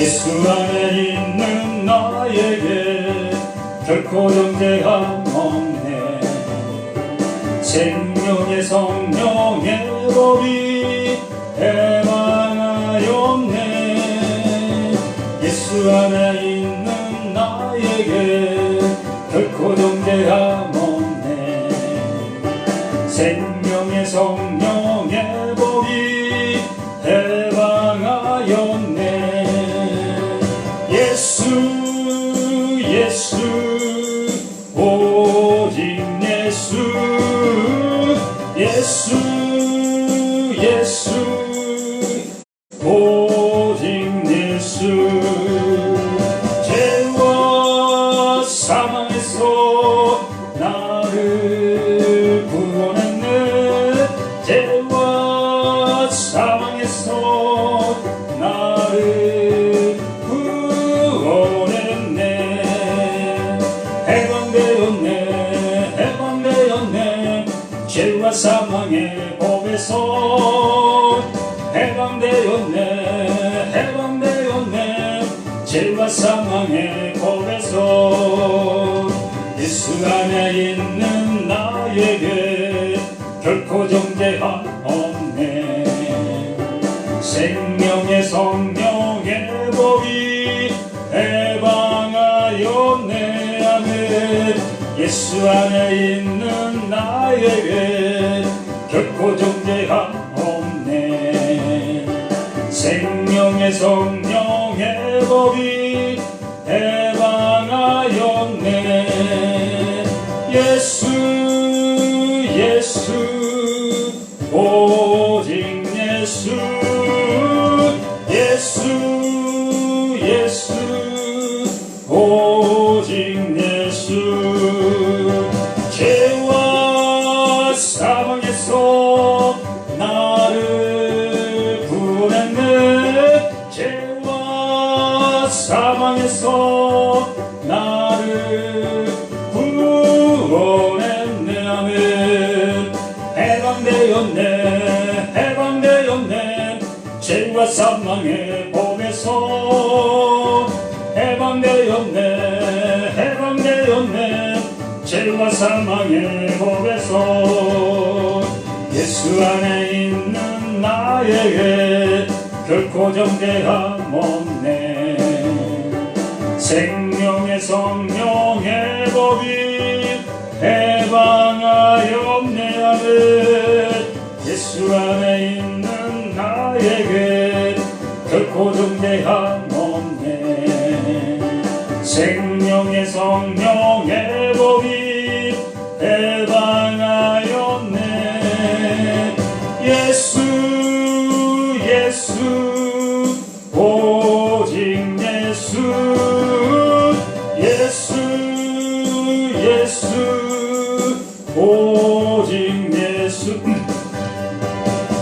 예수 안에 있는 나에게 결코 정죄함 없네. 생명의 성령의 법이 해방하였네. 예수 안에 있는 나에게 결코 정죄함 없네. 생명의 성령의 법이 해방하였네. 예수 예수 오직 예수 예수 예수 오직 예수. 죄와 사망에서 나를 구원했네. 죄와 사망에서 나를 구원했네. 해방되었네. 해방되었네. 죄와 사망의 법에서 해방되었네. 해방되었네. 죄와 사망의 법에서. 예수 안에 있는 나에게 결코 정죄함 없네. 생명의 성령의 법이 해방하였네. 아멘. 예수 안에 있는 나에게 결코 정죄함 없네. 생명의 성령의 법이 해방하였네. 예수 예수 오직 예수 예수 예수 오직 예수. 죄와 사망에서 나를 구원했네. 죄와 사망에서 나를 구원했네. 아멘. 해방되었네. 해방되었네. 죄와 사망의 법에서 해방되었네. 해방되었네. 죄와 사망의 법에서. 예수 안에 있는 나에게 결코 정죄함 없네. 생명의 성령의 법이 해방하였네. 아멘. 예수 안에 있는 나에게 결코 정죄함 없네. 생명의 성령의 법이 해방하였네. 예수 예수 오직 예수 예수 예수 오직 예수.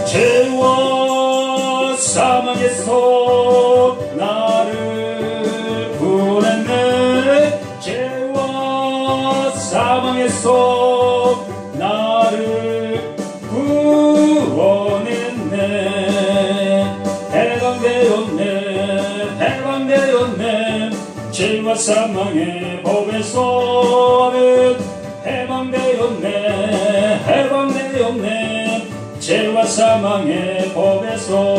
죄와 사망에서 나를 구원했네. 죄와 사망에서 나를 구원했네. 해방되었네. 해방되었네. 죄와 사망의 법에서. 해방되었네. 해방되었네. 죄와 사망의 법에서.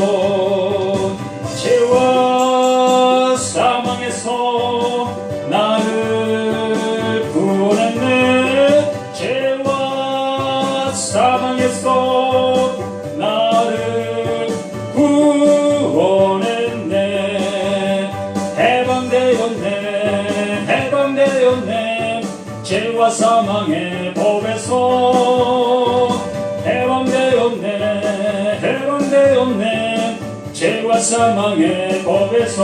죄와 사망에서 나를 구원했네. 죄와 사망에서 나를 구원했네. 해방되었네. 해방되었네. 죄와 사망의 법에서. 해방되었네. 해방되었네. 죄와 사망의 법에서.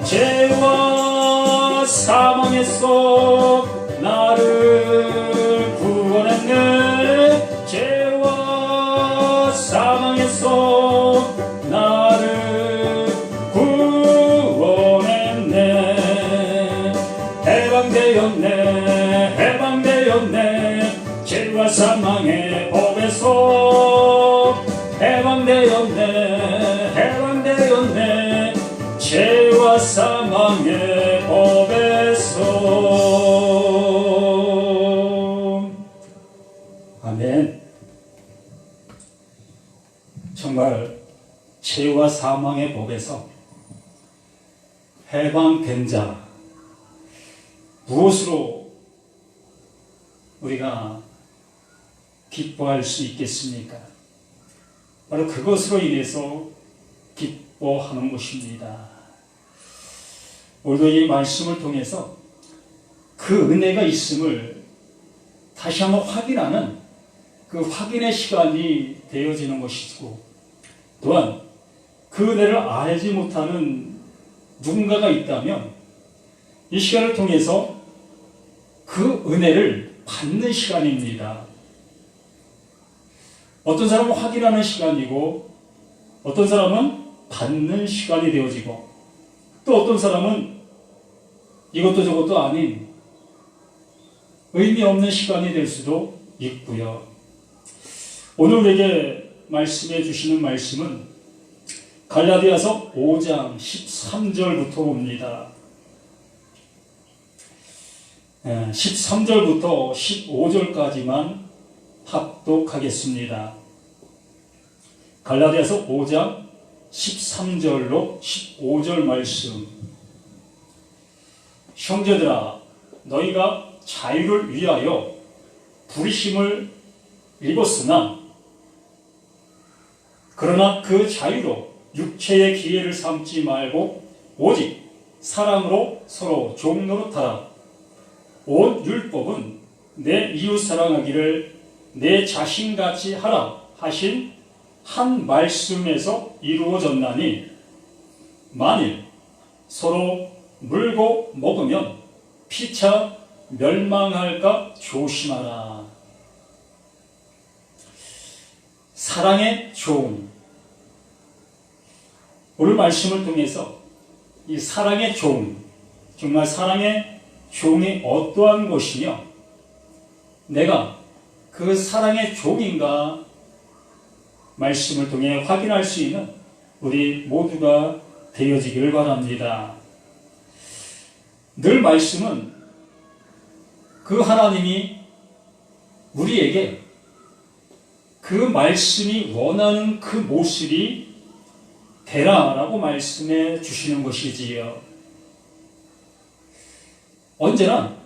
죄와 사망에서 나를 구원했네. 죄와 사망에서 나를 구원했네. 해방되었네. 해방되었네. 죄와 사망의 법에서. 해방되었네. 해방되었네. 죄와 사망의 법에서. 아멘. 정말 죄와 사망의 법에서 해방된 자, 무엇으로 우리가 기뻐할 수 있겠습니까? 바로 그것으로 인해서 기뻐하는 것입니다. 오늘도 이 말씀을 통해서 그 은혜가 있음을 다시 한번 확인하는 그 확인의 시간이 되어지는 것이고, 또한 그 은혜를 알지 못하는 누군가가 있다면 이 시간을 통해서 그 은혜를 받는 시간입니다. 어떤 사람은 확인하는 시간이고, 어떤 사람은 받는 시간이 되어지고, 또 어떤 사람은 이것도 저것도 아닌 의미 없는 시간이 될 수도 있고요. 오늘 우리에게 말씀해 주시는 말씀은 갈라디아서 5장 13절부터 봅니다. 13절부터 15절까지만 합독하겠습니다. 갈라디아서 5장 13절로 15절 말씀. 형제들아, 너희가 자유를 위하여 부르심을 입었으나 그러나 그 자유로 육체의 기회를 삼지 말고 오직 사랑으로 서로 종노릇하라. 온 율법은 내 이웃 사랑하기를 내 자신같이 하라 하신 한 말씀에서 이루어졌나니, 만일 서로 물고 먹으면 피차 멸망할까 조심하라. 사랑의 종. 오늘 말씀을 통해서 이 사랑의 종, 정말 사랑의 종이 어떠한 것이며 내가 그 사랑의 종인가 말씀을 통해 확인할 수 있는 우리 모두가 되어지기를 바랍니다. 늘 말씀은 그 하나님이 우리에게 그 말씀이 원하는 그 모습이 되라라고 말씀해 주시는 것이지요. 언제나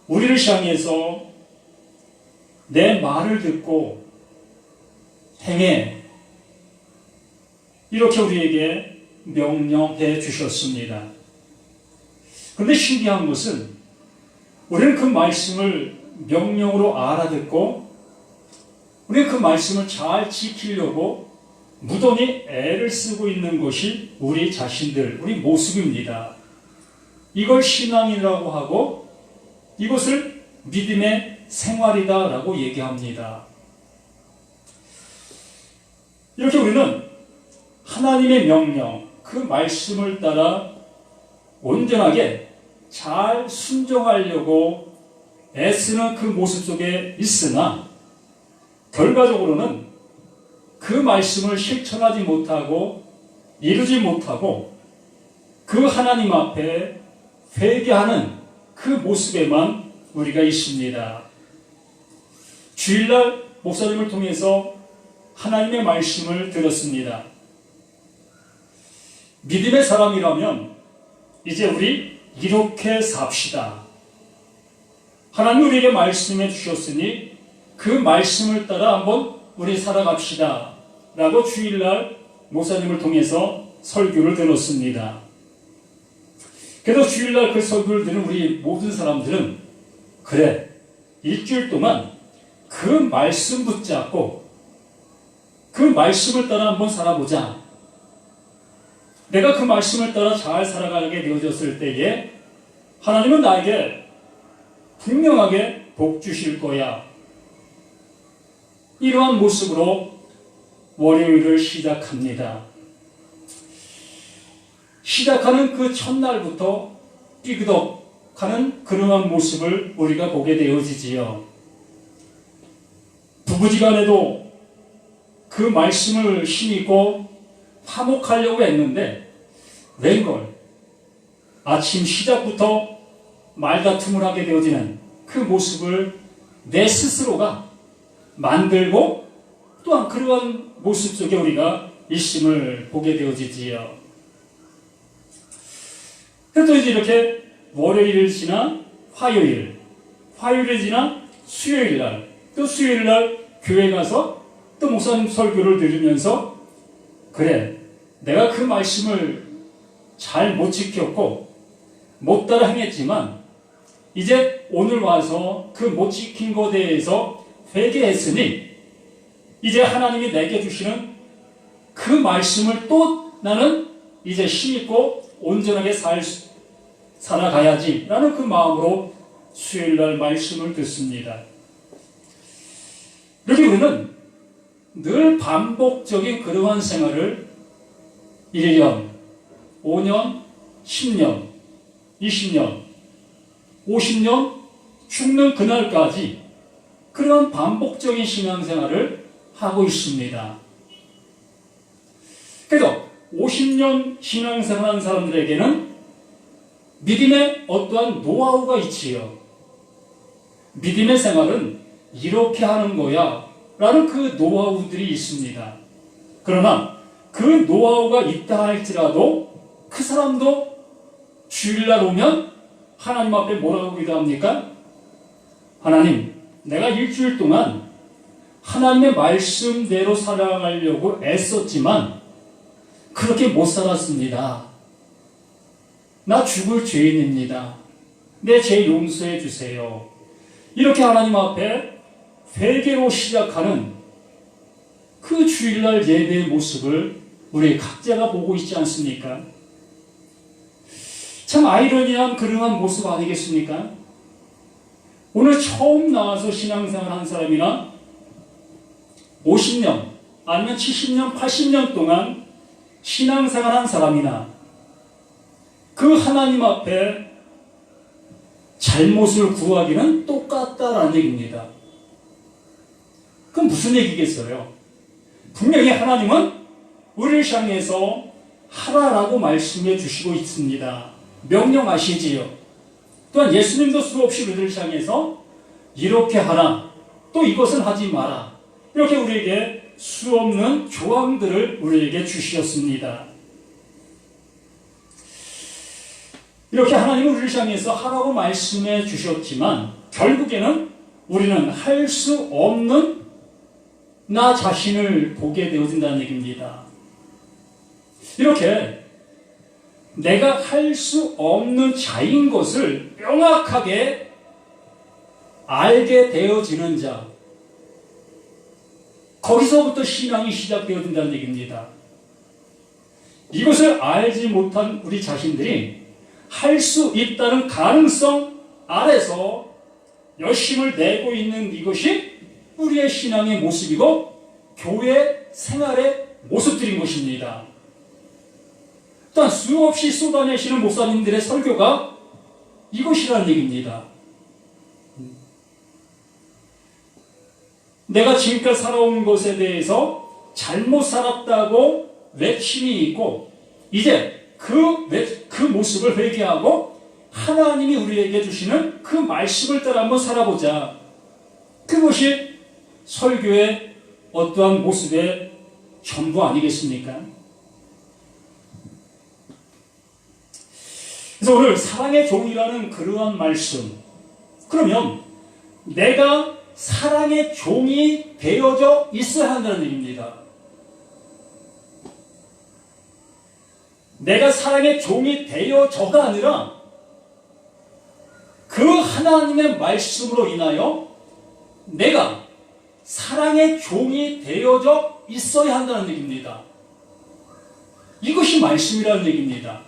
우리를 향해서 내 말을 듣고 행해, 이렇게 우리에게 명령해 주셨습니다. 그런데 신기한 것은 우리는 그 말씀을 명령으로 알아듣고 우리는 그 말씀을 잘 지키려고 무던히 애를 쓰고 있는 것이 우리 자신들, 우리 모습입니다. 이걸 신앙이라고 하고 이것을 믿음의 생활이다라고 얘기합니다. 이렇게 우리는 하나님의 명령, 그 말씀을 따라 온전하게 잘 순종하려고 애쓰는 그 모습 속에 있으나 결과적으로는 그 말씀을 실천하지 못하고 이루지 못하고 그 하나님 앞에 회개하는 그 모습에만 우리가 있습니다. 주일날 목사님을 통해서 하나님의 말씀을 들었습니다. 믿음의 사람이라면 이제 우리 이렇게 삽시다. 하나님 우리에게 말씀해 주셨으니 그 말씀을 따라 한번 우리 살아갑시다 라고 주일날 목사님을 통해서 설교를 들었습니다. 그래도 주일날 그 설교를 들은 우리 모든 사람들은 그래, 일주일 동안 그 말씀 붙잡고 그 말씀을 따라 한번 살아보자. 내가 그 말씀을 따라 잘 살아가게 되어졌을 때에 하나님은 나에게 분명하게 복 주실 거야. 이러한 모습으로 월요일을 시작합니다. 시작하는 그 첫날부터 삐그덕하는 그러한 모습을 우리가 보게 되어지지요. 웬걸 아침 시작부터 말다툼을 하게 되어지는 그 모습을 내 스스로가 만들고 또한 그러한 모습 속에 우리가 있음을 보게 되어지지요. 또 이제 이렇게 월요일을 지나 화요일을 지나 수요일 날, 또 수요일 날 교회 가서 또 목사님 설교를 들으면서 그래, 내가 그 말씀을 잘 못 지켰고 못 따라 행했지만 이제 오늘 와서 그 못 지킨 것에 대해서 회개했으니 이제 하나님이 내게 주시는 그 말씀을 또 나는 이제 힘있고 온전하게 살아가야지 라는 그 마음으로 수요일날 말씀을 듣습니다. 이렇게 우리는 늘 반복적인 그러한 생활을 1년, 5년, 10년, 20년, 50년 죽는 그날까지 그런 반복적인 신앙생활을 하고 있습니다. 그래서 50년 신앙생활한 사람들에게는 믿음의 어떠한 노하우가 있지요. 믿음의 생활은 이렇게 하는 거야 라는 그 노하우들이 있습니다. 그러나 그 노하우가 있다 할지라도 그 사람도 주일날 오면 하나님 앞에 뭐라고 기도합니까? 하나님, 내가 일주일 동안 하나님의 말씀대로 살아가려고 애썼지만 그렇게 못 살았습니다. 나 죽을 죄인입니다. 내 죄 용서해 주세요. 이렇게 하나님 앞에 회개로 시작하는 그 주일날 예배의 모습을 우리 각자가 보고 있지 않습니까? 참 아이러니한 그러한 모습 아니겠습니까? 오늘 처음 나와서 신앙생활 한 사람이나 50년 아니면 70년, 80년 동안 신앙생활 한 사람이나 그 하나님 앞에 잘못을 구하기는 똑같다라는 얘기입니다. 그럼 무슨 얘기겠어요? 분명히 하나님은 우리를 향해서 하라라고 말씀해 주시고 있습니다. 명령하시지요. 또한 예수님도 수없이 우리를 향해서 이렇게 하라, 또 이것은 하지 마라, 이렇게 우리에게 수없는 조항들을 우리에게 주셨습니다. 이렇게 하나님은 우리를 향해서 하라고 말씀해 주셨지만 결국에는 우리는 할 수 없는 나 자신을 보게 되어진다는 얘기입니다. 이렇게 내가 할 수 없는 자인 것을 명확하게 알게 되어지는 자, 거기서부터 신앙이 시작되어진다는 얘기입니다. 이것을 알지 못한 우리 자신들이 할 수 있다는 가능성 아래서 열심을 내고 있는 이것이 우리의 신앙의 모습이고 교회 생활의 모습들인 것입니다. 또한 수없이 쏟아내시는 목사님들의 설교가 이것이라는 얘기입니다. 내가 지금까지 살아온 것에 대해서 잘못 살았다고 외침이 있고 이제 그 모습을 회개하고 하나님이 우리에게 주시는 그 말씀을 따라 한번 살아보자. 그것이 설교의 어떠한 모습의 전부 아니겠습니까? 그래서 오늘 사랑의 종이라는 그러한 말씀, 그러면 내가 사랑의 종이 되어져 있어야 한다는 얘기입니다. 내가 사랑의 종이 되어져가 아니라 그 하나님의 말씀으로 인하여 내가 사랑의 종이 되어져 있어야 한다는 얘기입니다. 이것이 말씀이라는 얘기입니다.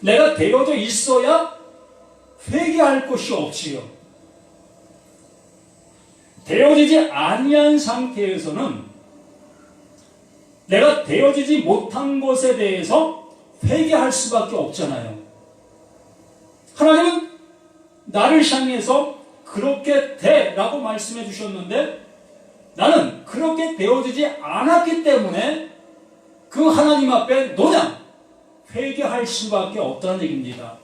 내가 되어져 있어야 회개할 것이 없지요. 되어지지 아니한 상태에서는 내가 되어지지 못한 것에 대해서 회개할 수밖에 없잖아요. 하나님은 나를 향해서 그렇게 되라고 말씀해 주셨는데 나는 그렇게 되어지지 않았기 때문에 그 하나님 앞에 너냐 회개할 수밖에 없다는 얘기입니다.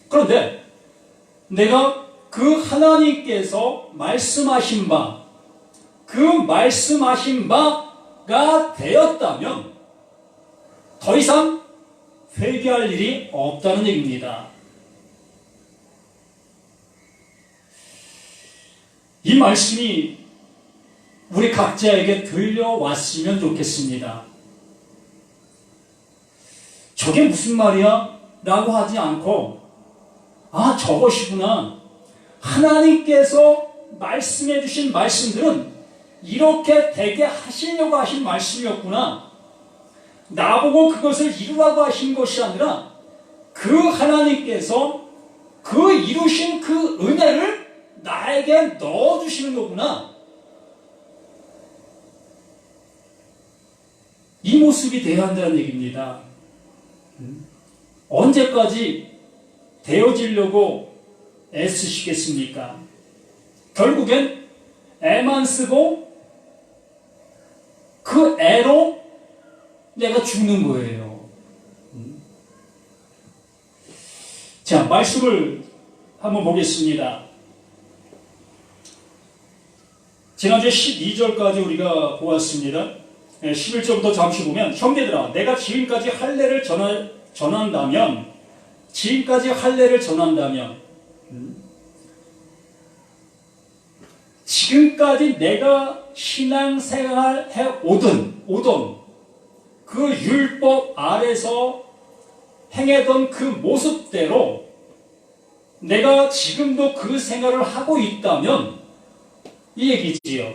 그런데 내가 그 하나님께서 말씀하신 바, 그 말씀하신 바가 되었다면 더 이상 회개할 일이 없다는 얘기입니다. 이 말씀이 우리 각자에게 들려왔으면 좋겠습니다. 저게 무슨 말이야? 라고 하지 않고, 아, 저것이구나. 하나님께서 말씀해 주신 말씀들은 이렇게 되게 하시려고 하신 말씀이었구나. 나보고 그것을 이루라고 하신 것이 아니라 그 하나님께서 그 이루신 그 은혜를 나에게 넣어주시는 거구나. 이 모습이 되어야 한다는 얘기입니다. 언제까지 되어지려고 애쓰시겠습니까? 결국엔 애만 쓰고 그 애로 내가 죽는 거예요. 자, 말씀을 한번 보겠습니다. 지난주에 12절까지 우리가 보았습니다. 11절부터 잠시 보면, 형제들아, 내가 지금까지 할례를 전한다면, 지금까지 내가 신앙생활 오던 그 율법 아래서 행했던 그 모습대로 내가 지금도 그 생활을 하고 있다면 이 얘기지요.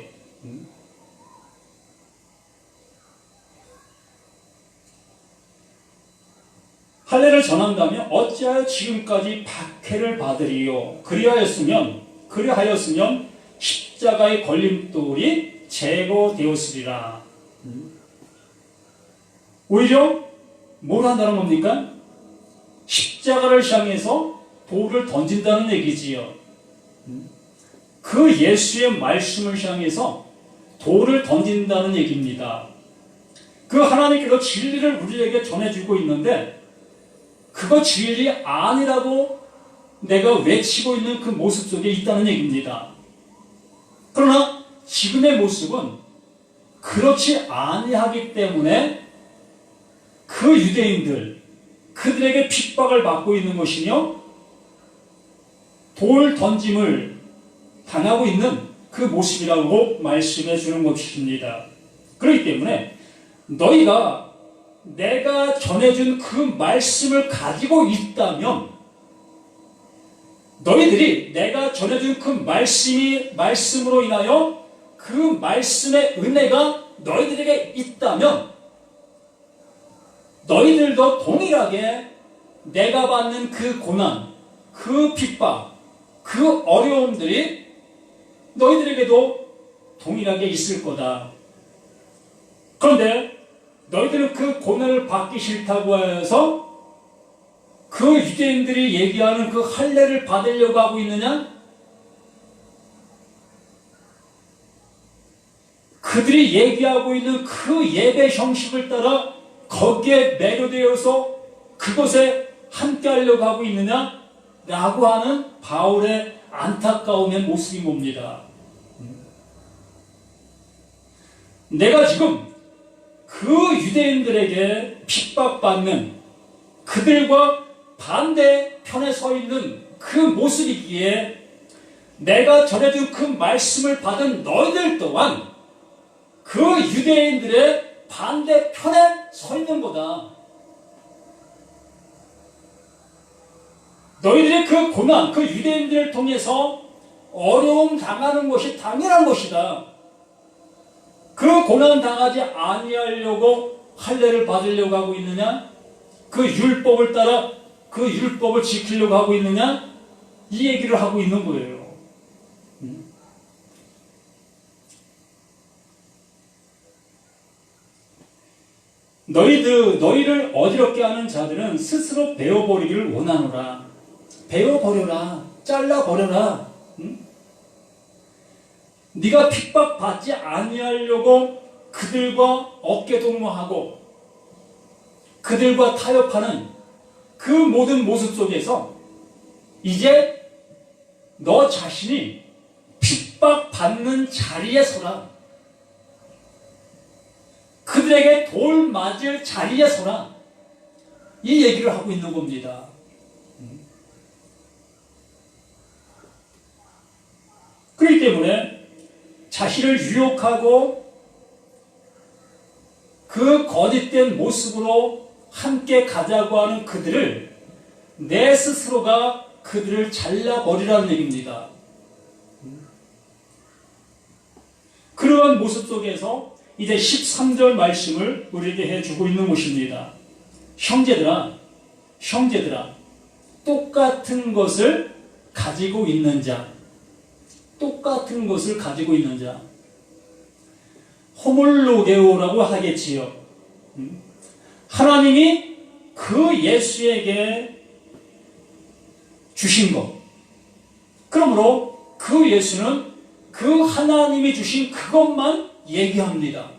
할례를 전한다면 어찌하여 지금까지 박해를 받으리요? 그리하였으면 십자가의 걸림돌이 제거되었으리라. 오히려 뭘 한다는 겁니까? 십자가를 향해서 돌을 던진다는 얘기지요. 그 예수의 말씀을 향해서 돌을 던진다는 얘기입니다. 그 하나님께서 진리를 우리에게 전해주고 있는데 그거 진리 아니라고 내가 외치고 있는 그 모습 속에 있다는 얘기입니다. 그러나 지금의 모습은 그렇지 아니하기 때문에 그 유대인들, 그들에게 핍박을 받고 있는 것이며 돌 던짐을 당하고 있는 그 모습이라고 말씀해 주는 것입니다. 그렇기 때문에 너희가 내가 전해준 그 말씀을 가지고 있다면, 너희들이 내가 전해준 그 말씀으로 인하여 그 말씀의 은혜가 너희들에게 있다면 너희들도 동일하게 내가 받는 그 고난, 그 핍박, 그 어려움들이 너희들에게도 동일하게 있을 거다. 그런데 너희들은 그 고난을 받기 싫다고 해서 그 유대인들이 얘기하는 그 할례를 받으려고 하고 있느냐? 그들이 얘기하고 있는 그 예배 형식을 따라 거기에 매료되어서 그것에 함께 하려고 하고 있느냐? 라고 하는 바울의 안타까움의 모습인 겁니다. 내가 지금 그 유대인들에게 핍박받는 그들과 반대편에 서 있는 그 모습이기에 내가 전해준 그 말씀을 받은 너희들 또한 그 유대인들의 반대편에 서 있는 거다. 너희들의 그 고난, 그 유대인들을 통해서 어려움 당하는 것이 당연한 것이다. 그 고난 당하지 아니하려고 할례를 받으려고 하고 있느냐? 그 율법을 따라 그 율법을 지키려고 하고 있느냐? 이 얘기를 하고 있는 거예요. 너희를 어지럽게 하는 자들은 스스로 베어버리기를 원하노라. 베어버려라. 잘라버려라. 네가 핍박받지 아니하려고 그들과 어깨동무하고 그들과 타협하는 그 모든 모습 속에서 이제 너 자신이 핍박받는 자리에 서라. 그들에게 돌 맞을 자리에 서라. 이 얘기를 하고 있는 겁니다. 그렇기 때문에 자신을 유혹하고 그 거짓된 모습으로 함께 가자고 하는 그들을 내 스스로가 그들을 잘라버리라는 얘기입니다. 그러한 모습 속에서 이제 13절 말씀을 우리에게 해주고 있는 것입니다. 형제들아, 똑같은 것을 가지고 있는 자, 똑같은 것을 가지고 있는 자, 호몰로게오라고 하겠지요. 하나님이 그 예수에게 주신 것, 그러므로 그 예수는 그 하나님이 주신 그것만 얘기합니다.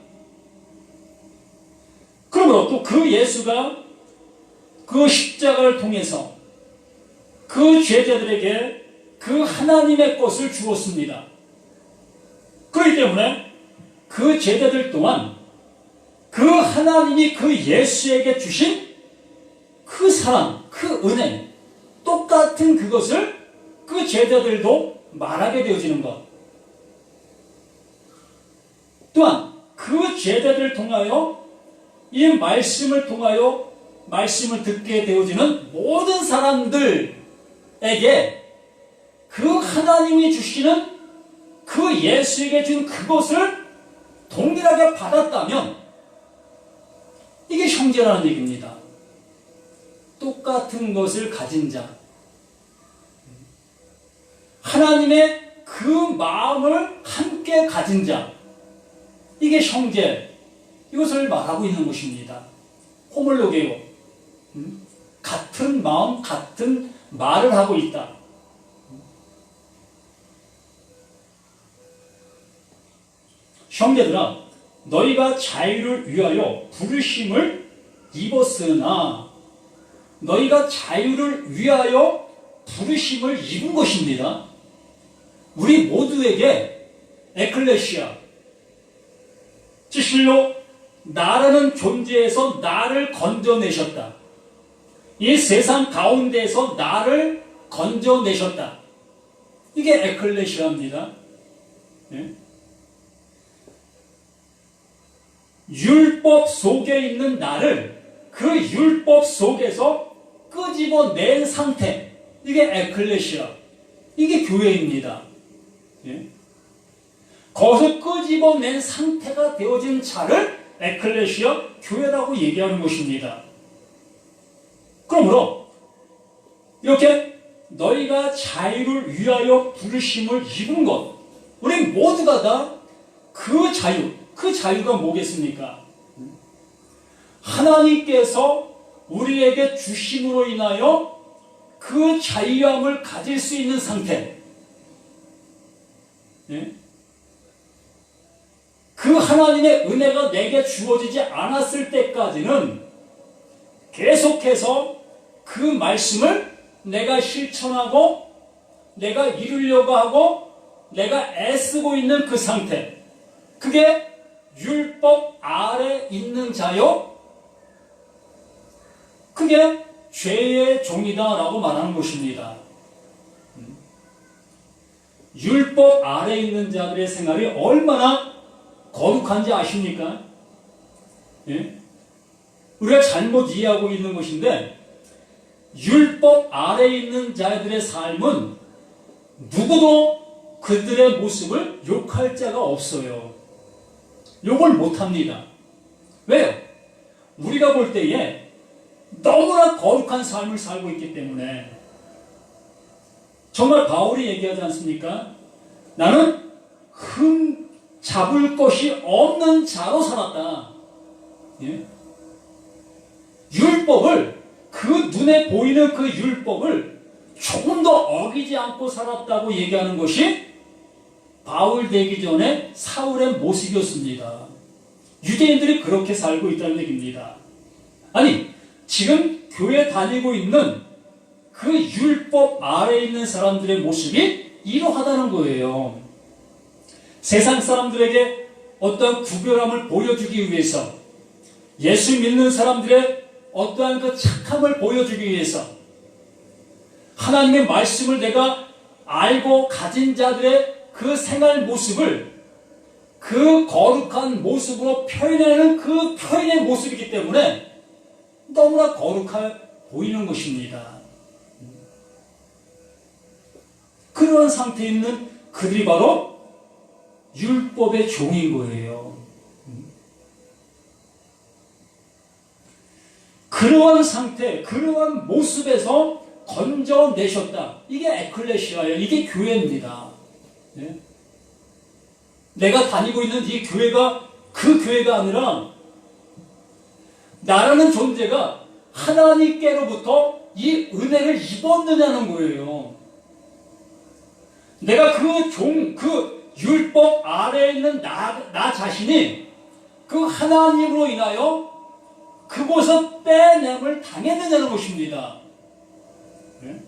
그러므로 또 그 예수가 그 십자가를 통해서 그 죄자들에게 그 하나님의 것을 주었습니다. 그렇기 때문에 그 제자들 또한 그 하나님이 그 예수에게 주신 그 사랑, 그 은혜, 똑같은 그것을 그 제자들도 말하게 되어지는 것. 또한 그 제자들을 통하여 이 말씀을 통하여 말씀을 듣게 되어지는 모든 사람들에게 그 하나님이 주시는 그 예수에게 준 그것을 동일하게 받았다면 이게 형제라는 얘기입니다. 똑같은 것을 가진 자, 하나님의 그 마음을 함께 가진 자, 이게 형제, 이것을 말하고 있는 것입니다. 호몰로게오, 같은 마음, 같은 말을 하고 있다. 형제들아, 너희가 자유를 위하여 부르심을 입었으나, 너희가 자유를 위하여 부르심을 입은 것입니다. 우리 모두에게 에클레시아, 진실로 나라는 존재에서 나를 건져내셨다. 이 세상 가운데에서 나를 건져내셨다. 이게 에클레시아입니다. 네? 율법 속에 있는 나를 그 율법 속에서 끄집어낸 상태, 이게 에클레시아, 이게 교회입니다. 예? 거기서 끄집어낸 상태가 되어진 자를 에클레시아, 교회라고 얘기하는 것입니다. 그러므로 이렇게 너희가 자유를 위하여 부르심을 입은 것, 우리 모두가 다 그 자유, 그 자유가 뭐겠습니까? 하나님께서 우리에게 주심으로 인하여 그 자유함을 가질 수 있는 상태, 예? 그 하나님의 은혜가 내게 주어지지 않았을 때까지는 계속해서 그 말씀을 내가 실천하고 내가 이루려고 하고 내가 애쓰고 있는 그 상태, 그게 율법 아래 있는 자요, 그게 죄의 종이다라고 말하는 것입니다. 율법 아래 있는 자들의 생활이 얼마나 거룩한지 아십니까? 예? 우리가 잘못 이해하고 있는 것인데, 율법 아래 있는 자들의 삶은 누구도 그들의 모습을 욕할 자가 없어요. 욕을 못합니다. 왜요? 우리가 볼 때에 너무나 거룩한 삶을 살고 있기 때문에. 정말 바울이 얘기하지 않습니까? 나는 흠 잡을 것이 없는 자로 살았다. 예? 율법을, 그 눈에 보이는 그 율법을 조금 더 어기지 않고 살았다고 얘기하는 것이 바울 되기 전에 사울의 모습이었습니다. 유대인들이 그렇게 살고 있다는 얘기입니다. 아니, 지금 교회 다니고 있는 그 율법 아래에 있는 사람들의 모습이 이러하다는 거예요. 세상 사람들에게 어떠한 구별함을 보여주기 위해서, 예수 믿는 사람들의 어떠한 그 착함을 보여주기 위해서, 하나님의 말씀을 내가 알고 가진 자들의 그 생활 모습을 그 거룩한 모습으로 표현하는 그 표현의 모습이기 때문에 너무나 거룩해 보이는 것입니다. 그러한 상태에 있는 그들이 바로 율법의 종인 거예요. 그러한 상태, 그러한 모습에서 건져내셨다. 이게 에클레시아예요. 이게 교회입니다. 네? 내가 다니고 있는 이 교회가 그 교회가 아니라 나라는 존재가 하나님께로부터 이 은혜를 입었느냐는 거예요. 내가 그 율법 아래에 있는 나 자신이 그 하나님으로 인하여 그곳에서 빼냄을 당했느냐는 것입니다. 네?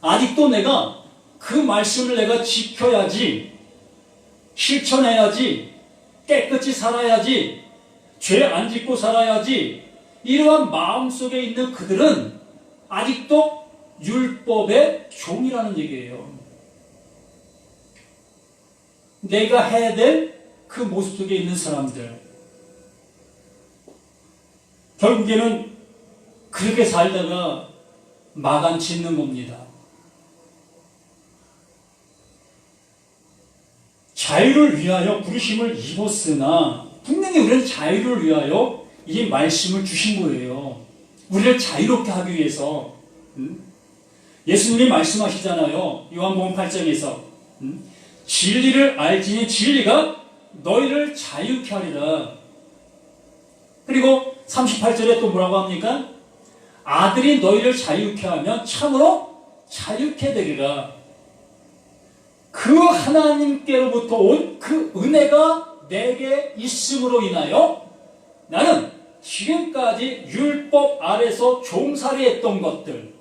아직도 내가 그 말씀을 내가 지켜야지, 실천해야지, 깨끗이 살아야지, 죄 안 짓고 살아야지, 이러한 마음속에 있는 그들은 아직도 율법의 종이라는 얘기예요. 내가 해야 될 그 모습 속에 있는 사람들, 결국에는 그렇게 살다가 마간 짓는 겁니다. 자유를 위하여 부르심을 입었으나, 분명히 우리는 자유를 위하여 이 말씀을 주신 거예요. 우리를 자유롭게 하기 위해서. 예수님이 말씀하시잖아요. 요한복음 8장에서 진리를 알지니 진리가 너희를 자유케 하리라. 그리고 38절에 또 뭐라고 합니까? 아들이 너희를 자유케 하면 참으로 자유케 되리라. 그 하나님께로부터 온 그 은혜가 내게 있음으로 인하여 나는 지금까지 율법 아래서 종살이했던 것들,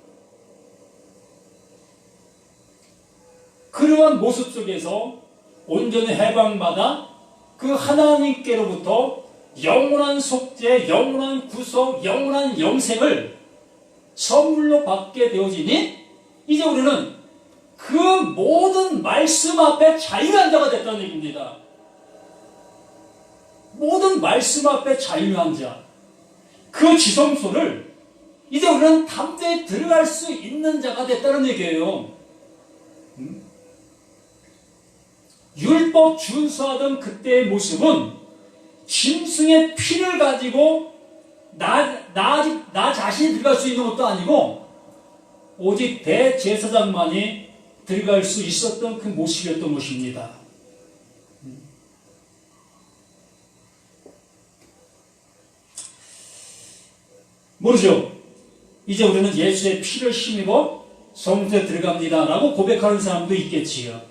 그러한 모습 속에서 온전히 해방받아 그 하나님께로부터 영원한 속죄, 영원한 구속, 영원한 영생을 선물로 받게 되어지니 이제 우리는 그 모든 말씀 앞에 자유한 자가 됐다는 얘기입니다. 모든 말씀 앞에 자유한 자, 그 지성소를 이제 우리는 담대히 들어갈 수 있는 자가 됐다는 얘기예요. 율법 준수하던 그때의 모습은 짐승의 피를 가지고 나 자신이 들어갈 수 있는 것도 아니고 오직 대제사장만이 들어갈 수 있었던 그 모습이었던 것입니다. 모르죠? 이제 우리는 예수의 피를 힘입어 성소에 들어갑니다 라고 고백하는 사람도 있겠지요.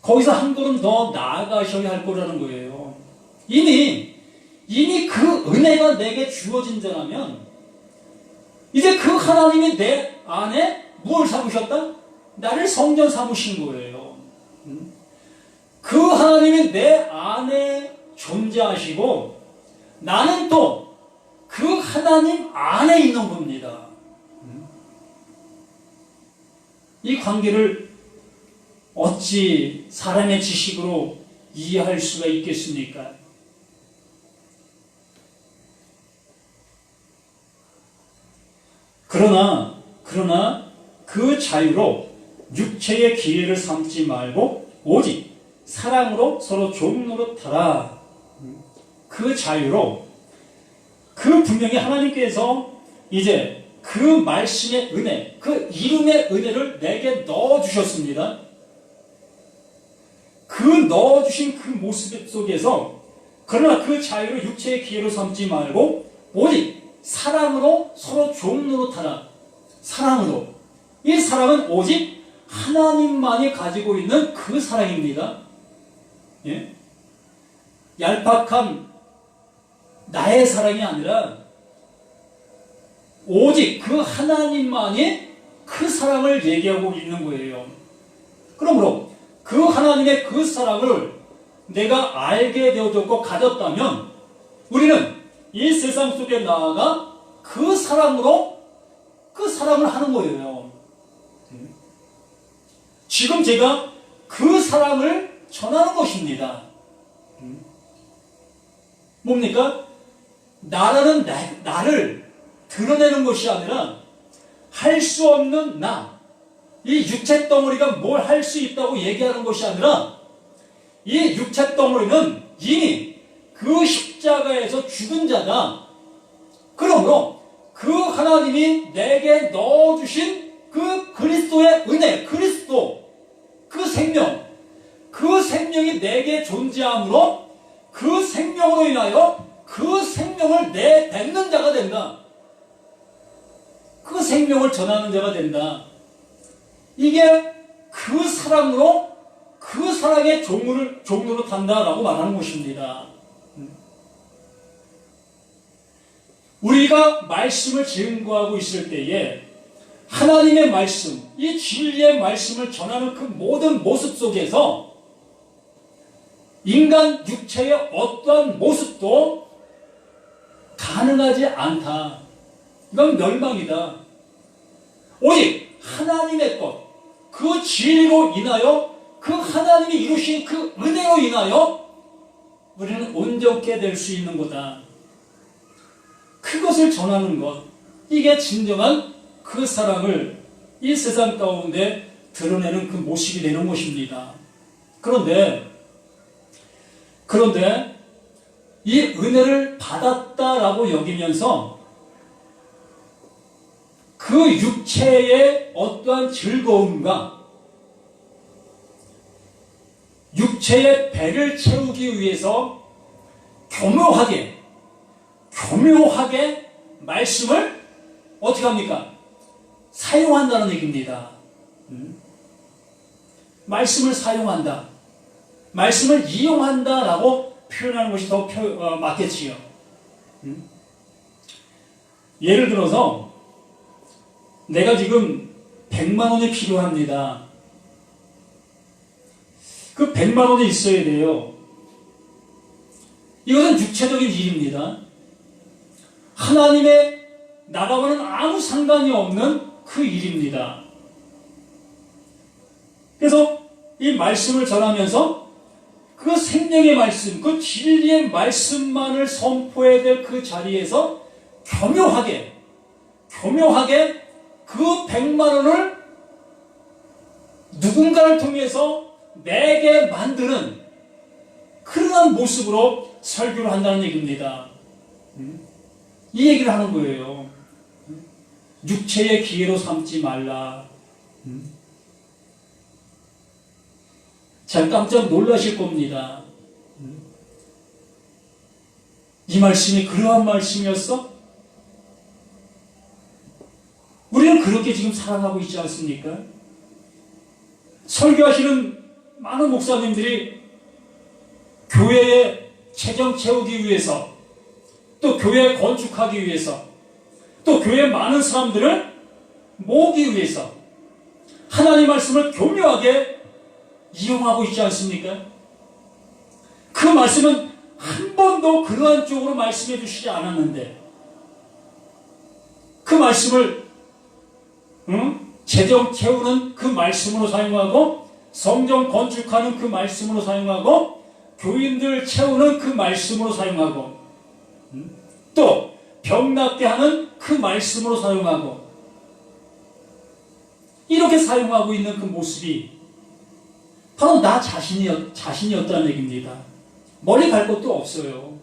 거기서 한 걸음 더 나아가셔야 할 거라는 거예요. 이미 그 은혜가 내게 주어진 자라면 이제 그 하나님이 내 안에 무엇을 삼으셨다? 나를 성전 삼으신 거예요. 그 하나님이 내 안에 존재하시고 나는 또 그 하나님 안에 있는 겁니다. 이 관계를 어찌 사람의 지식으로 이해할 수가 있겠습니까? 그러나 그 자유로 육체의 기회를 삼지 말고 오직 사랑으로 서로 종노릇하라. 그 자유로 그 분명히 하나님께서 이제 그 말씀의 은혜, 그 이름의 은혜를 내게 넣어주셨습니다. 그 넣어주신 그 모습 속에서 그러나 그 자유를 육체의 기회로 삼지 말고 오직 사랑으로 서로 종노릇하라. 사랑으로. 이 사랑은 오직 하나님만이 가지고 있는 그 사랑입니다. 예? 얄팍한 나의 사랑이 아니라 오직 그 하나님만이 그 사랑을 얘기하고 있는 거예요. 그러므로 그 하나님의 그 사랑을 내가 알게 되어졌고 가졌다면 우리는 이 세상 속에 나아가 그 사랑으로 그 사랑을 하는 거예요. 지금 제가 그 사랑을 전하는 것입니다. 뭡니까? 나라는 나를 드러내는 것이 아니라 할 수 없는 나, 이 육체 덩어리가 뭘 할 수 있다고 얘기하는 것이 아니라 이 육체 덩어리는 이미 그 십자가에서 죽은 자다. 그러므로 그 하나님이 내게 넣어주신 그 그리스도의 은혜, 그리스도, 그 생명이 내게 존재하므로 그 생명으로 인하여 그 생명을 내뱉는 자가 된다. 그 생명을 전하는 자가 된다. 이게 그 사랑으로 그 사랑의 종로로 탄다라고 말하는 것입니다. 우리가 말씀을 증거하고 있을 때에 하나님의 말씀, 이 진리의 말씀을 전하는 그 모든 모습 속에서 인간 육체의 어떠한 모습도 가능하지 않다. 이건 멸망이다. 오직 하나님의 것, 그 진리로 인하여 그 하나님이 이루신 그 은혜로 인하여 우리는 온전케 될 수 있는 거다. 그것을 전하는 것, 이게 진정한 그 사랑을 이 세상 가운데 드러내는 그 모습이 되는 것입니다. 그런데 이 은혜를 받았다라고 여기면서 그 육체의 어떠한 즐거움과 육체의 배를 채우기 위해서 교묘하게 말씀을 어떻게 합니까? 사용한다는 얘기입니다. 말씀을 사용한다. 말씀을 이용한다라고 표현하는 것이 더 맞겠지요. 예를 들어서 내가 지금 100만 원이 필요합니다. 그 100만 원이 있어야 돼요. 이것은 육체적인 일입니다. 하나님의 나라와는 아무 상관이 없는 그 일입니다. 그래서 이 말씀을 전하면서 그 생명의 말씀, 그 진리의 말씀만을 선포해야 될 그 자리에서 교묘하게 그 100만 원을 누군가를 통해서 내게 만드는 그러한 모습으로 설교를 한다는 얘기입니다. 이 얘기를 하는 거예요. 육체의 기회로 삼지 말라. 잘 깜짝 놀라실 겁니다. 이 말씀이 그러한 말씀이었어? 우리는 그렇게 지금 살아가고 있지 않습니까? 설교하시는 많은 목사님들이 교회의 체정 채우기 위해서, 또 교회 건축하기 위해서, 또 교회 많은 사람들을 모으기 위해서 하나님 말씀을 교묘하게 이용하고 있지 않습니까? 그 말씀은 한 번도 그러한 쪽으로 말씀해 주시지 않았는데 그 말씀을 재정 채우는 그 말씀으로 사용하고 성전 건축하는 그 말씀으로 사용하고 교인들 채우는 그 말씀으로 사용하고 또 병 낫게 하는 그 말씀으로 사용하고 이렇게 사용하고 있는 그 모습이 바로 나 자신이었다는 얘기입니다. 멀리 갈 것도 없어요.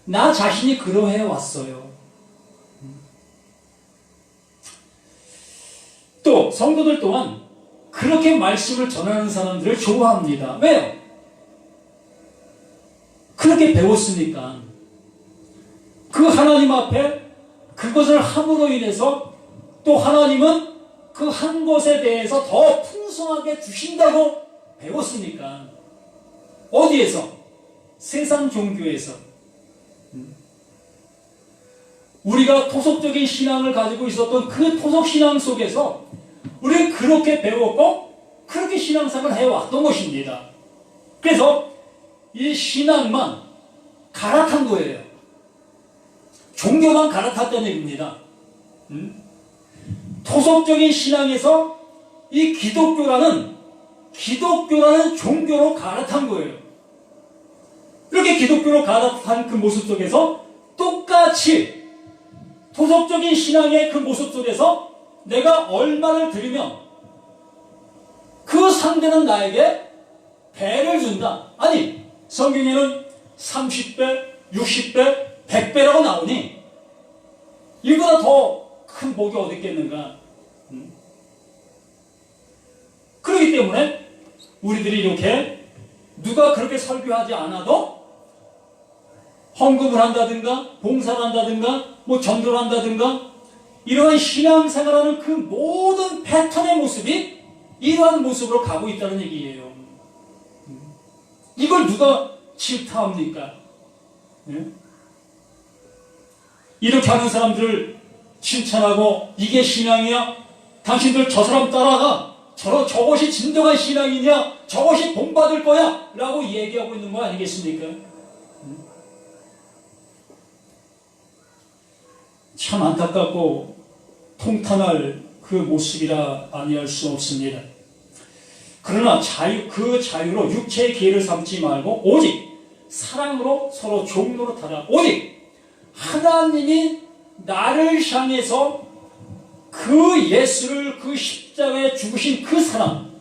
나 자신이 그러해 왔어요. 또 성도들 또한 그렇게 말씀을 전하는 사람들을 좋아합니다. 왜요? 그렇게 배웠으니까. 그 하나님 앞에 그것을 함으로 인해서 또 하나님은 그 한 것에 대해서 더 풍성하게 주신다고 배웠습니까? 어디에서? 세상 종교에서. 우리가 토속적인 신앙을 가지고 있었던 그 토속신앙 속에서 우리는 그렇게 배웠고 그렇게 신앙생활을 해왔던 것입니다. 그래서 이 신앙만 갈아탄 거예요. 종교만 갈아탔다는 얘기입니다. 토속적인 신앙에서 이 기독교라는 종교로 갈아탄 거예요. 이렇게 기독교로 갈아탄 그 모습 속에서 똑같이 토속적인 신앙의 그 모습 속에서 내가 얼마를 드리면 그 상대는 나에게 배를 준다. 아니, 성경에는 30배, 60배, 100배라고 나오니 이보다 더 큰 복이 어디 있겠는가. 그렇기 때문에 우리들이 이렇게 누가 그렇게 설교하지 않아도 헌금을 한다든가 봉사를 한다든가 뭐 전도를 한다든가 이러한 신앙생활하는 그 모든 패턴의 모습이 이러한 모습으로 가고 있다는 얘기예요. 이걸 누가 질타합니까? 이렇게 하는 사람들을 칭찬하고 이게 신앙이야? 당신들 저 사람 따라가. 저것이 진정한 신앙이냐? 저것이 본받을 거야? 라고 얘기하고 있는 거 아니겠습니까? 참 안타깝고 통탄할 그 모습이라 아니할 수 없습니다. 그러나 그 자유로 육체의 기회를 삼지 말고 오직 사랑으로 서로 종노릇하라. 오직 하나님이 나를 향해서 그 예수를 그 십자가에 죽으신 그 사랑,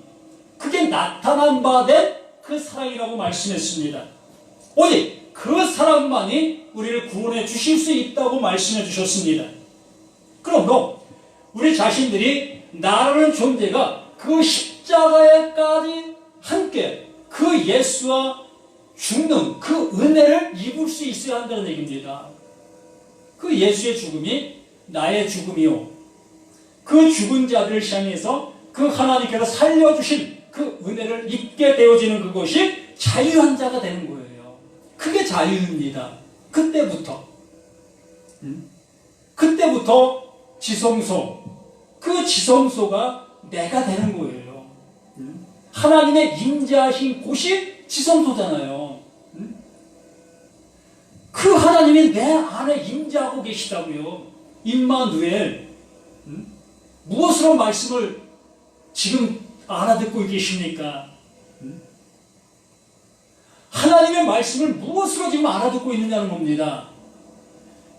그게 나타난 바 된 그 사랑이라고 말씀했습니다. 오직 그 사랑만이 우리를 구원해 주실 수 있다고 말씀해 주셨습니다. 그러므로 우리 자신들이 나라는 존재가 그 십자가에까지 함께 그 예수와 죽는 그 은혜를 입을 수 있어야 한다는 얘기입니다. 그 예수의 죽음이 나의 죽음이요, 그 죽은 자들을 향해서 그 하나님께서 살려주신 그 은혜를 입게 되어지는 그것이 자유한 자가 되는 거예요. 그게 자유입니다. 그때부터 지성소, 그 지성소가 내가 되는 거예요. 하나님의 임재하신 곳이 지성소잖아요. 그 하나님이 내 안에 임재하고 계시다고요. 임마누엘. 무엇으로 말씀을 지금 알아듣고 계십니까? 하나님의 말씀을 무엇으로 지금 알아듣고 있느냐는 겁니다.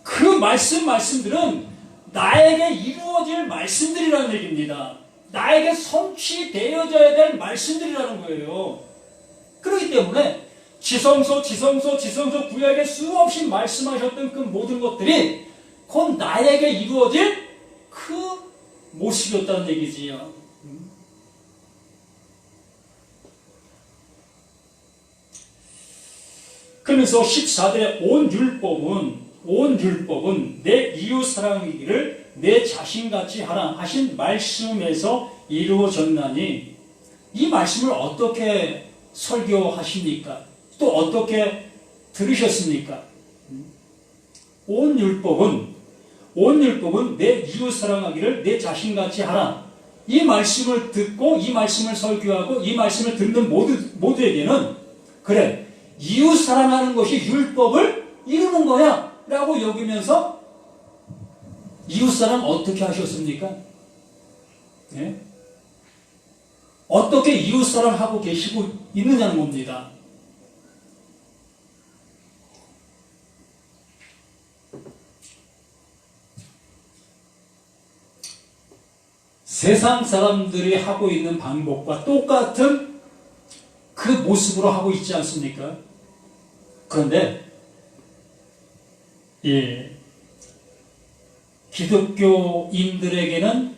그 말씀들은 나에게 이루어질 말씀들이라는 얘기입니다. 나에게 성취되어져야 될 말씀들이라는 거예요. 그렇기 때문에 지성소 구약에 수없이 말씀하셨던 그 모든 것들이 곧 나에게 이루어질 그 모습이었다는 얘기지요. 그러면서 14절에 온 율법은 내 이웃 사랑이기를 내 자신같이 하라 하신 말씀에서 이루어졌나니, 이 말씀을 어떻게 설교하십니까? 또 어떻게 들으셨습니까? 온 율법은 내 이웃 사랑하기를 내 자신같이 하라. 이 말씀을 듣고 이 말씀을 설교하고 이 말씀을 듣는 모두에게는 그래, 이웃 사랑하는 것이 율법을 이루는 거야 라고 여기면서 이웃 사랑 어떻게 하셨습니까? 네? 어떻게 이웃 사랑하고 계시고 있느냐는 겁니다. 세상 사람들이 하고 있는 방법과 똑같은 그 모습으로 하고 있지 않습니까? 그런데 기독교인들에게는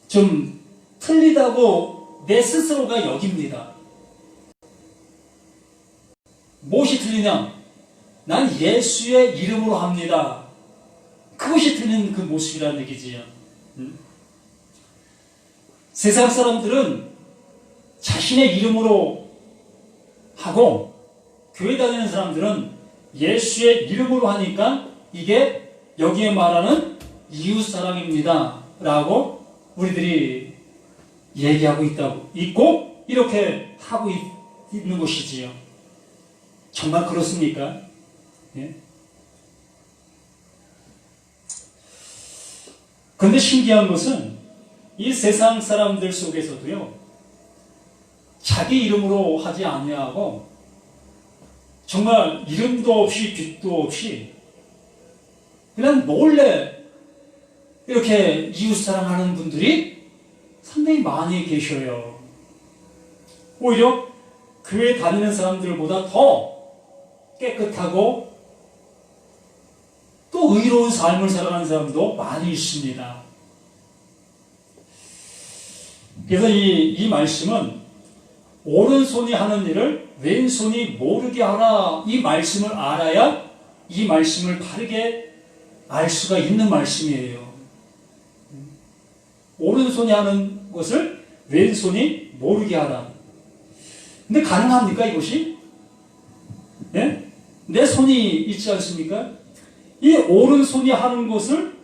좀 틀리다고 내 스스로가 여깁니다. 무엇이 틀리냐? 난 예수의 이름으로 합니다. 그것이 틀린 그 모습이라는 얘기지요. 세상 사람들은 자신의 이름으로 하고, 교회 다니는 사람들은 예수의 이름으로 하니까 이게 여기에 말하는 이웃사랑입니다 라고 우리들이 얘기하고 있고 이렇게 하고 있는 것이지요. 정말 그렇습니까? 예? 그런데 신기한 것은 이 세상 사람들 속에서도요, 자기 이름으로 하지 아니하고 정말 이름도 없이 빛도 없이 그냥 몰래 이렇게 이웃사랑하는 분들이 상당히 많이 계셔요. 오히려 교회 다니는 사람들보다 더 깨끗하고 또 의로운 삶을 살아가는 사람도 많이 있습니다. 그래서 이 말씀은 오른손이 하는 일을 왼손이 모르게 하라, 이 말씀을 알아야 이 말씀을 바르게 알 수가 있는 말씀이에요. 오른손이 하는 것을 왼손이 모르게 하라. 근데 가능합니까, 이것이? 네? 내 손이 있지 않습니까? 이 오른손이 하는 것을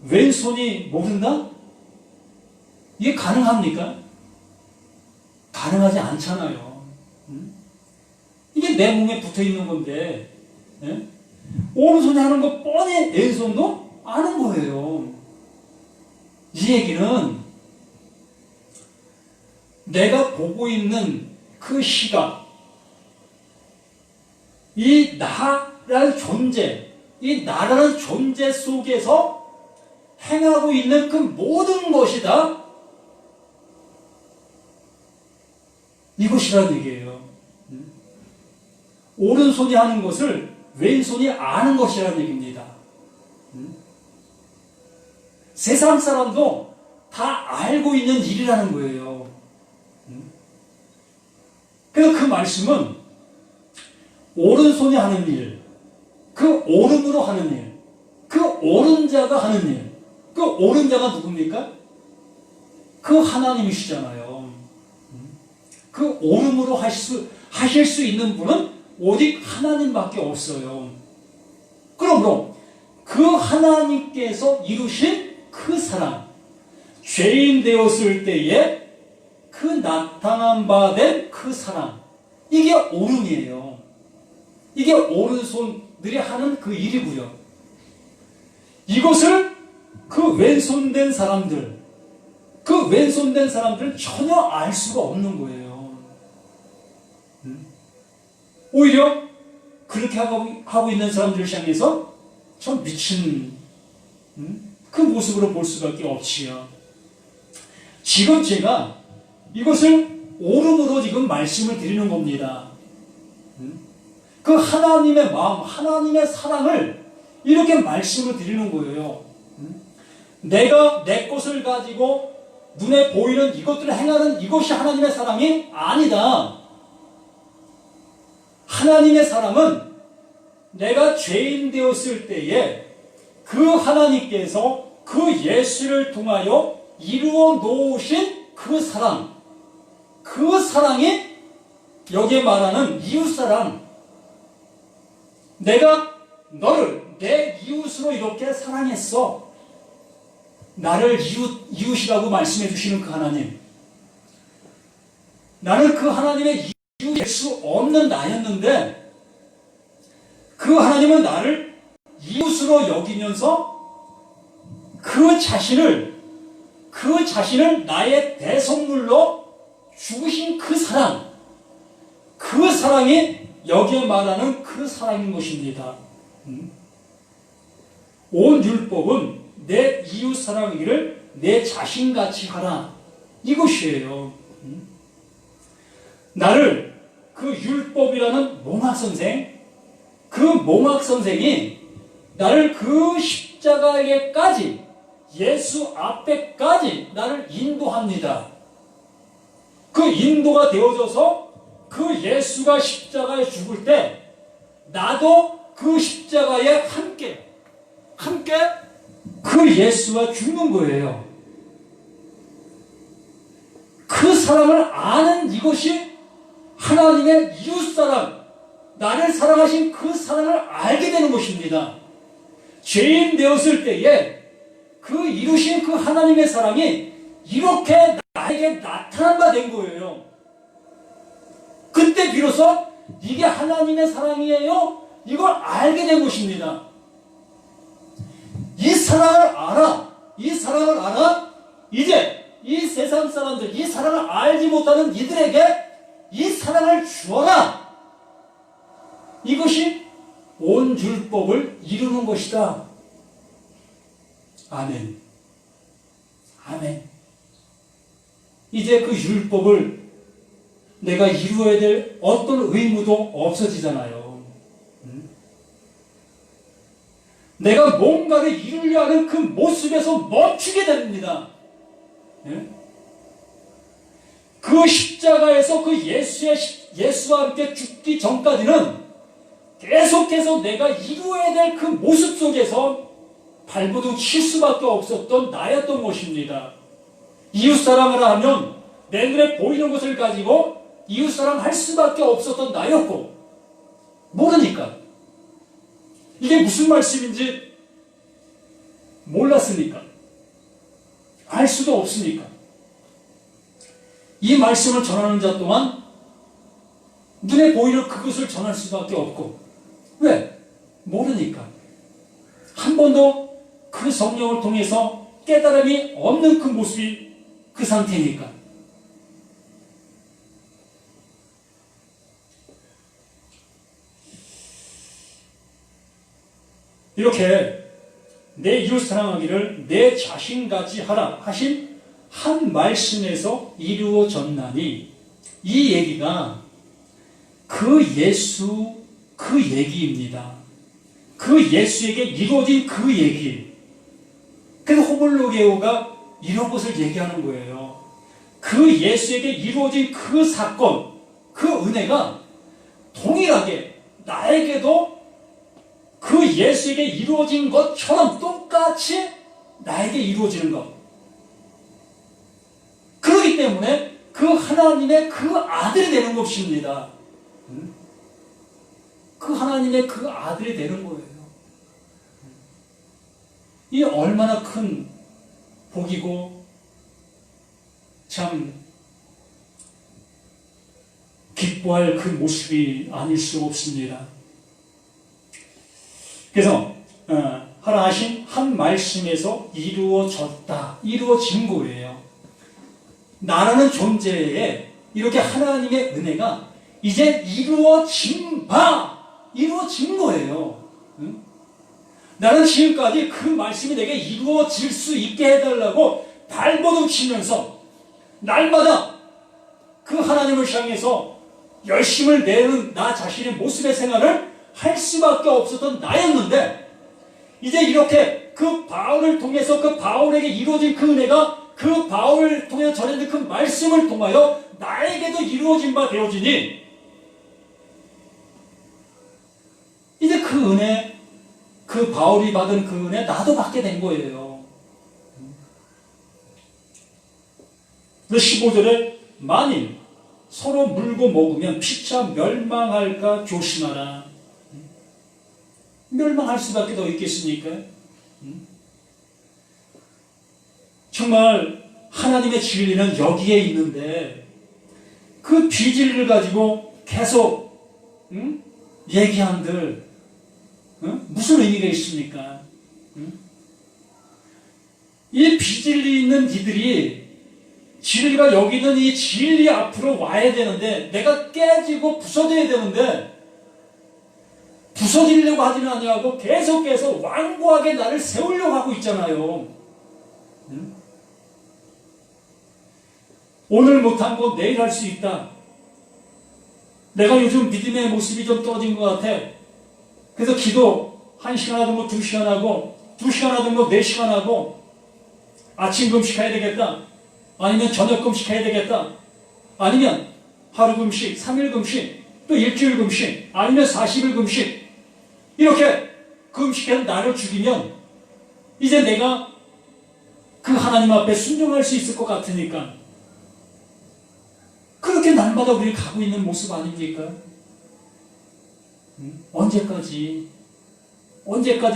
왼손이 모른다? 이게 가능합니까? 가능하지 않잖아요. 이게 내 몸에 붙어 있는 건데, 네? 오른손이 하는 거 뻔히 왼손도 아는 거예요. 이 얘기는 내가 보고 있는 그 시각, 이 나라는 존재, 이 나라는 존재 속에서 행하고 있는 그 모든 것이 다 이것이라는 얘기예요. 오른손이 하는 것을 왼손이 아는 것이라는 얘기입니다. 세상 사람도 다 알고 있는 일이라는 거예요. 그래서 그 말씀은 오른손이 하는 일, 그 오름으로 하는 일, 그 오른 자가 하는 일, 그 오른 자가 누굽니까? 그 하나님이시잖아요. 그 오름으로 하실 수 있는 분은 오직 하나님밖에 없어요. 그러므로 그 하나님께서 이루신 그 사랑, 죄인 되었을 때에 그 나타난 바 된 그 사랑, 이게 오름이에요. 이게 오른손들이 하는 그 일이고요. 이것을 그 왼손된 사람들, 그 왼손된 사람들은 전혀 알 수가 없는 거예요. 오히려 그렇게 하고 있는 사람들을 향해서 참 미친 그 모습으로 볼 수밖에 없지요. 지금 제가 이것을 오름으로 지금 말씀을 드리는 겁니다. 그 하나님의 마음, 하나님의 사랑을 이렇게 말씀을 드리는 거예요. 내가 내 것을 가지고 눈에 보이는 이것들을 행하는 이것이 하나님의 사랑이 아니다. 하나님의 사랑은 내가 죄인 되었을 때에 그 하나님께서 그 예수를 통하여 이루어 놓으신 그 사랑, 그 사랑이 여기에 말하는 이웃사랑, 내가 너를 내 이웃으로 이렇게 사랑했어. 나를 이웃이라고 말씀해 주시는 그 하나님, 나는 그 하나님의 이웃일 수 없는 나였는데 그 하나님은 나를 이웃으로 여기면서 그 자신을 나의 대속물로 주신 그 사랑, 그 사랑이 여기에 말하는 그 사랑인 것입니다. 온 율법은 내 이웃 사랑하기를 내 자신같이 하라, 이것이에요. 나를 그 율법이라는 몽학선생, 그 몽학선생이 나를 그 십자가에까지, 예수 앞에까지 나를 인도합니다. 그 인도가 되어져서 그 예수가 십자가에 죽을 때 나도 그 십자가에 함께 그 예수와 죽는 거예요. 그 사랑을 아는 이것이 하나님의 이웃사랑, 나를 사랑하신 그 사랑을 알게 되는 것입니다. 죄인 되었을 때에 그 이루신 그 하나님의 사랑이 이렇게 나에게 나타난 바 된 거예요. 그때 비로소 이게 하나님의 사랑이에요? 이걸 알게 된 것입니다. 이 사랑을 알아. 이 사랑을 알아. 이제 이 세상 사람들, 이 사랑을 알지 못하는 이들에게 이 사랑을 주어라. 이것이 온 율법을 이루는 것이다. 아멘. 아멘. 이제 그 율법을 내가 이루어야 될 어떤 의무도 없어지잖아요. 내가 뭔가를 이루려 하는 그 모습에서 멈추게 됩니다. 그 십자가에서 그 예수와 함께 죽기 전까지는 계속해서 내가 이루어야 될 그 모습 속에서 발버둥 칠 수밖에 없었던 나였던 것입니다. 이웃사랑을 하면 내 눈에 보이는 것을 가지고 이웃사랑 할 수밖에 없었던 나였고, 모르니까 이게 무슨 말씀인지 몰랐으니까, 알 수도 없으니까 이 말씀을 전하는 자 또한 눈에 보이는 그것을 전할 수밖에 없고, 왜? 모르니까. 한 번도 그 성령을 통해서 깨달음이 없는 그 모습이 그 상태니까. 이렇게 내 이웃 사랑하기를 내 자신같이 하라 하신 한 말씀에서 이루어졌나니, 이 얘기가 그 예수 그 얘기입니다. 그 예수에게 이루어진 그 얘기. 그래서 호물로게오가 이런 것을 얘기하는 거예요. 그 예수에게 이루어진 그 사건, 그 은혜가 동일하게 나에게도 그 예수에게 이루어진 것처럼 똑같이 나에게 이루어지는 것. 그렇기 때문에 그 하나님의 그 아들이 되는 것입니다. 그 하나님의 그 아들이 되는 거예요. 이 얼마나 큰 복이고 참 기뻐할 그 모습이 아닐 수 없습니다. 그래서 하라 하신 한 말씀에서 이루어졌다, 이루어진 거예요. 나라는 존재에 이렇게 하나님의 은혜가 이제 이루어진 거예요. 응? 나는 지금까지 그 말씀이 내게 이루어질 수 있게 해달라고 발버둥 치면서 날마다 그 하나님을 향해서 열심을 내는 나 자신의 모습의 생활을 할 수밖에 없었던 나였는데, 이제 이렇게 그 바울을 통해서 그 바울에게 이루어진 그 은혜가 그 바울을 통해서 전해진 그 말씀을 통하여 나에게도 이루어진 바 되어지니, 이제 그 은혜, 그 바울이 받은 그 은혜 나도 받게 된 거예요. 15절에 만일 서로 물고 먹으면 피차 멸망할까 조심하라. 멸망할 수밖에 더 있겠습니까? 정말 하나님의 진리는 여기에 있는데 그 비진리를 가지고 계속 얘기한들 무슨 의미가 있습니까? 이 비진리 있는 이들이 진리가 여기 있는 이 진리 앞으로 와야 되는데, 내가 깨지고 부서져야 되는데 부서지려고 하지는 아니하고 계속해서 완고하게 나를 세우려고 하고 있잖아요. 오늘 못한 거 내일 할 수 있다. 내가 요즘 믿음의 모습이 좀 떨어진 것 같아. 그래서 기도 1시간 하던 거 2시간 하고, 2시간 하던 거 4시간 하고, 아침 금식 해야 되겠다. 아니면 저녁 금식 해야 되겠다. 아니면 하루 금식, 3일 금식, 또 일주일 금식, 아니면 40일 금식. 이렇게 금식해서 나를 죽이면 이제 내가 그 하나님 앞에 순종할 수 있을 것 같으니까 이렇게 날마다 우리 가고 있는 모습 아닙니까? 언제까지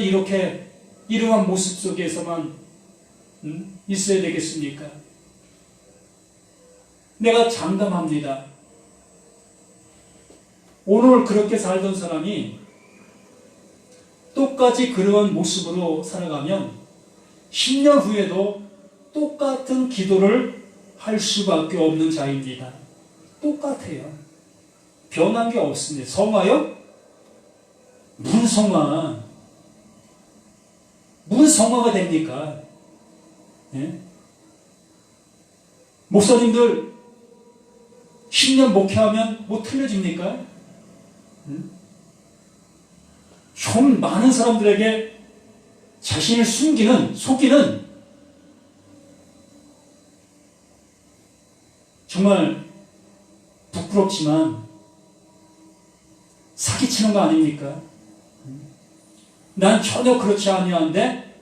이렇게 이러한 모습 속에서만 있어야 되겠습니까? 내가 장담합니다. 오늘 그렇게 살던 사람이 똑같이 그러한 모습으로 살아가면 10년 후에도 똑같은 기도를 할 수밖에 없는 자입니다. 똑같아요. 변한 게 없습니다. 성화요? 무슨 성화? 무슨 성화가 됩니까? 예? 목사님들 10년 목회하면 뭐 틀려집니까? 좀 많은 사람들에게 자신을 속이는 정말 부끄럽지만 사기치는 거 아닙니까? 난 전혀 그렇지 아니한데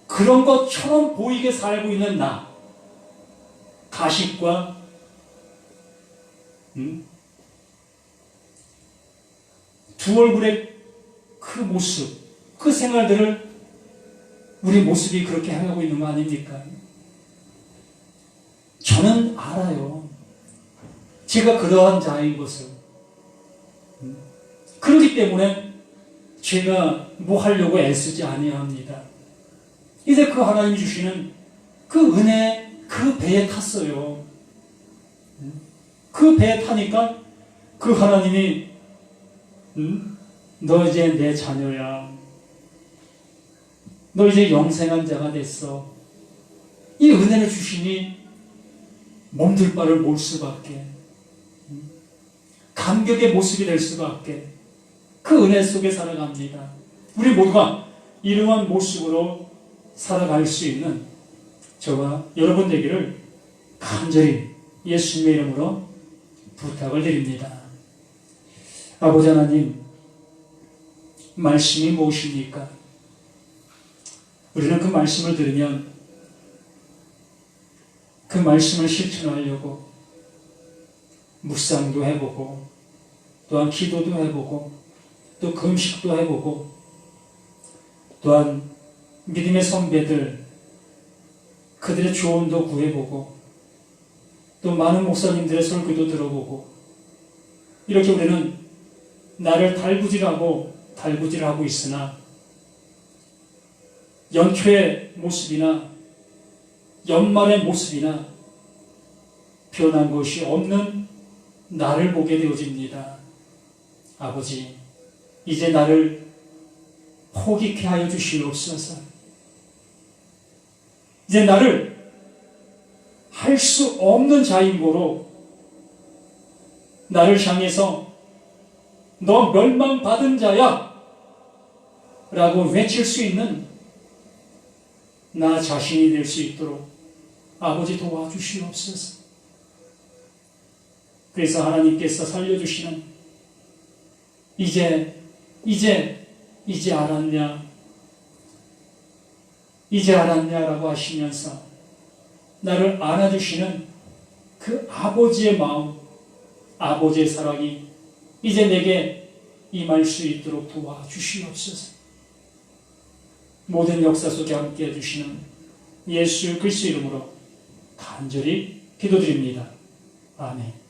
그런 것처럼 보이게 살고 있는 나, 가식과 두 얼굴의 그 모습, 그 생활들을 우리 모습이 그렇게 행하고 있는 거 아닙니까? 저는 알아요. 제가 그러한 자인 것을. 그렇기 때문에 제가 뭐 하려고 애쓰지 아니합니다. 이제 그 하나님이 주시는 그 은혜, 그 배에 탔어요. 그 배에 타니까 그 하나님이 너 이제 내 자녀야. 너 이제 영생한 자가 됐어. 이 은혜를 주시니 몸둘 바를 몰 수밖에, 감격의 모습이 될 수밖에, 그 은혜 속에 살아갑니다. 우리 모두가 이러한 모습으로 살아갈 수 있는 저와 여러분 되기를 간절히 예수님의 이름으로 부탁을 드립니다. 아버지 하나님, 말씀이 무엇입니까? 우리는 그 말씀을 들으면 그 말씀을 실천하려고 묵상도 해보고, 또한 기도도 해보고, 또 금식도 해보고, 또한 믿음의 선배들 그들의 조언도 구해보고, 또 많은 목사님들의 설교도 들어보고, 이렇게 우리는 나를 달구질하고 있으나 연초의 모습이나 연말의 모습이나 변한 것이 없는 나를 보게 되어집니다. 아버지, 이제 나를 포기케 하여 주시옵소서. 이제 나를 할 수 없는 자인고로 나를 향해서 너 멸망받은 자야 라고 외칠 수 있는 나 자신이 될 수 있도록 아버지 도와주시옵소서. 그래서 하나님께서 살려주시는 이제 알았냐라고 하시면서 나를 안아주시는 그 아버지의 마음, 아버지의 사랑이 이제 내게 임할 수 있도록 도와주시옵소서. 모든 역사 속에 함께 해주시는 예수 그리스도 이름으로 간절히 기도드립니다. 아멘.